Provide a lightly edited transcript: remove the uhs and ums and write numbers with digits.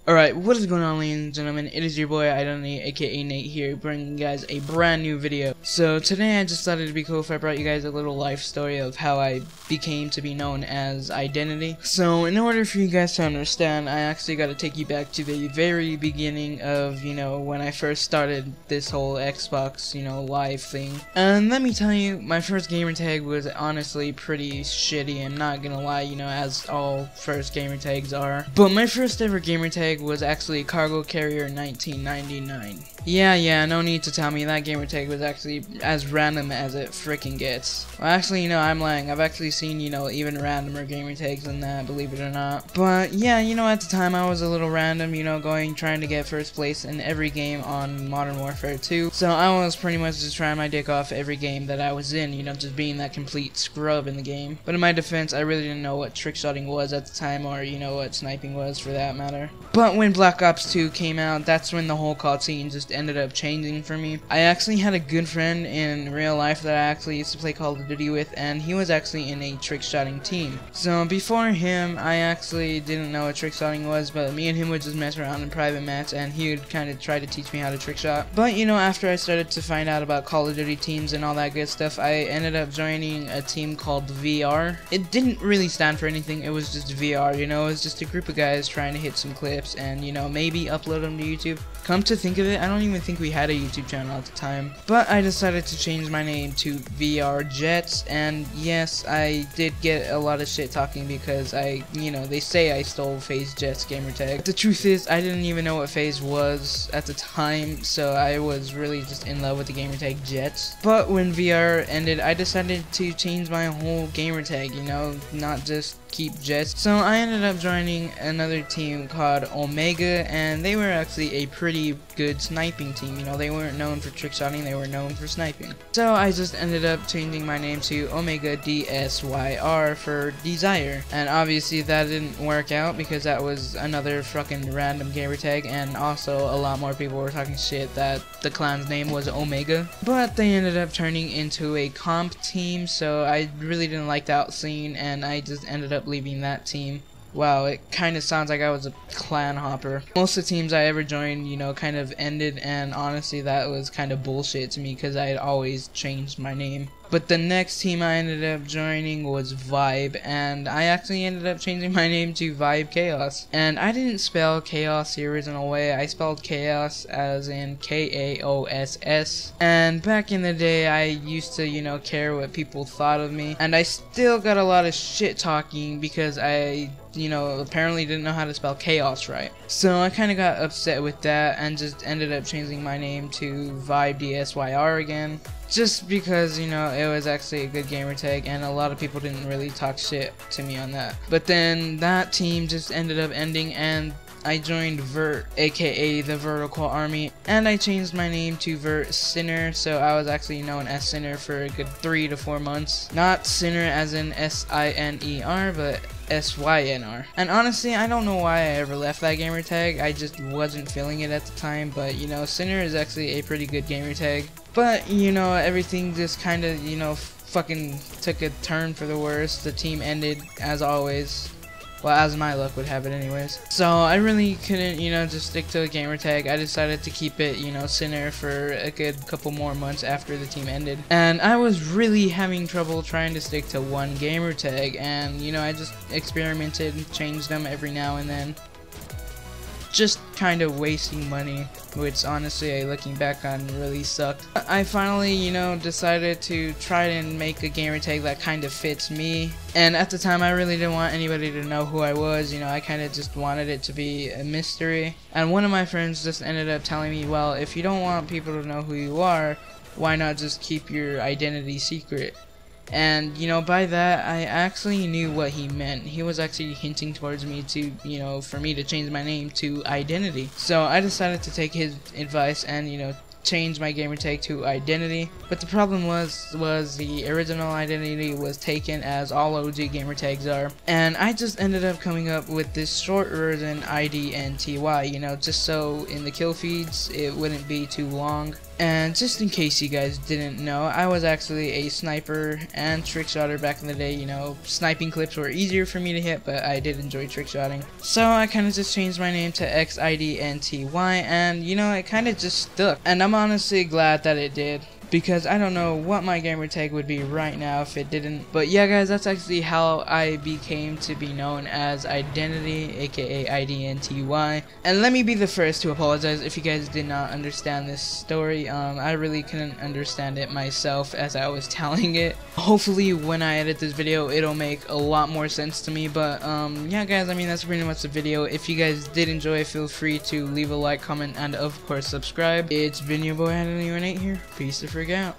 Alright, what is going on, ladies and gentlemen? It is your boy Idnty, aka Nate here, bringing you guys a brand new video. So today I just thought it'd be cool if I brought you guys a little life story of how I became to be known as Idnty. So in order for you guys to understand, I actually got to take you back to the very beginning of, when I first started this whole Xbox, live thing. And let me tell you, my first gamertag was honestly pretty shitty, I'm not gonna lie, as all first gamertags are. But my first ever gamertag was actually Cargo Carrier 1999. Yeah, no need to tell me that gamertag was actually as random as it freaking gets. Well, actually, I'm lying. I've actually seen, even randomer gamertags than that, believe it or not. But yeah, at the time I was a little random, trying to get first place in every game on Modern Warfare 2. So I was pretty much just trying my dick off every game that I was in, just being that complete scrub in the game. But in my defense, I really didn't know what trickshotting was at the time, or what sniping was for that matter. But when Black Ops 2 came out, that's when the whole COD scene just ended up changing for me. I actually had a good friend in real life that I actually used to play Call of Duty with, and he was actually in a trickshotting team. So before him, I actually didn't know what trickshotting was, but me and him would just mess around in private match, and he would kind of try to teach me how to trickshot. But after I started to find out about Call of Duty teams and all that good stuff, I ended up joining a team called VR. It didn't really stand for anything, it was just VR, it was just a group of guys trying to hit some clips and maybe upload them to YouTube. Come to think of it, I don't even think we had a YouTube channel at the time. But I decided to change my name to VR Jets, and yes, I did get a lot of shit talking because they say I stole FaZe Jets gamertag. The truth is, I didn't even know what FaZe was at the time, so I was really just in love with the gamertag Jets. But when VR ended, I decided to change my whole gamertag, not just keep Jets. So I ended up joining another team called Omega, and they were actually a pretty good sniping team. They weren't known for trickshotting, they were known for sniping. So I just ended up changing my name to Omega DSYR for Desire, and obviously that didn't work out because that was another fucking random gamertag, and also a lot more people were talking shit that the clan's name was Omega. But they ended up turning into a comp team, so I really didn't like that scene, and I just ended up leaving that team. Wow, it kind of sounds like I was a clan hopper. Most of the teams I ever joined, kind of ended, and honestly that was kind of bullshit to me because I had always changed my name. But the next team I ended up joining was Vibe, and I actually ended up changing my name to Vibe Chaos. And I didn't spell chaos the original way, I spelled chaos as in K-A-O-S-S. And back in the day, I used to, care what people thought of me, and I still got a lot of shit talking because I apparently didn't know how to spell chaos right. So I kind of got upset with that and just ended up changing my name to Vibe DSYR again. Just because, it was actually a good gamertag, and a lot of people didn't really talk shit to me on that. But then that team just ended up ending, and I joined Vert, aka the Vertical Army, and I changed my name to Vert Sinner, so I was actually known as Sinner for a good 3 to 4 months. Not Sinner as in S-I-N-E-R, but S-Y-N-R. And honestly, I don't know why I ever left that gamertag, I just wasn't feeling it at the time, but Sinner is actually a pretty good gamertag. But, everything just kind of, fucking took a turn for the worse. The team ended, as always. Well, as my luck would have it anyways. So I really couldn't, just stick to a gamertag. I decided to keep it, Sinner for a good couple more months after the team ended. And I was really having trouble trying to stick to one gamertag, and, I just experimented and changed them every now and then. Just kind of wasting money, which honestly, looking back on, really sucked. I finally, decided to try and make a gamertag that kind of fits me. And at the time, I really didn't want anybody to know who I was, I kind of just wanted it to be a mystery. And one of my friends just ended up telling me, well, if you don't want people to know who you are, why not just keep your identity secret? And, by that, I actually knew what he meant. He was actually hinting towards me to, for me to change my name to Idnty. So I decided to take his advice and, change my gamertag to Idnty. But the problem was the original Idnty was taken, as all OG gamertags are. And I just ended up coming up with this short version, Idnty, just so in the kill feeds it wouldn't be too long. And just in case you guys didn't know, I was actually a sniper and trick shotter back in the day. You know, sniping clips were easier for me to hit, but I did enjoy trick shotting. So I kind of just changed my name to Idnty, and you know, it kind of just stuck. And I'm honestly glad that it did, because I don't know what my gamer tag would be right now if it didn't. But yeah guys, that's actually how I became to be known as Idnty, aka Idnty. And let me be the first to apologize if you guys did not understand this story. I really couldn't understand it myself as I was telling it. Hopefully when I edit this video it'll make a lot more sense to me. But yeah guys, I mean, that's pretty much the video. If you guys did enjoy, feel free to leave a like, comment, and of course subscribe. It's been your boy Idnty here. Peace the frick out.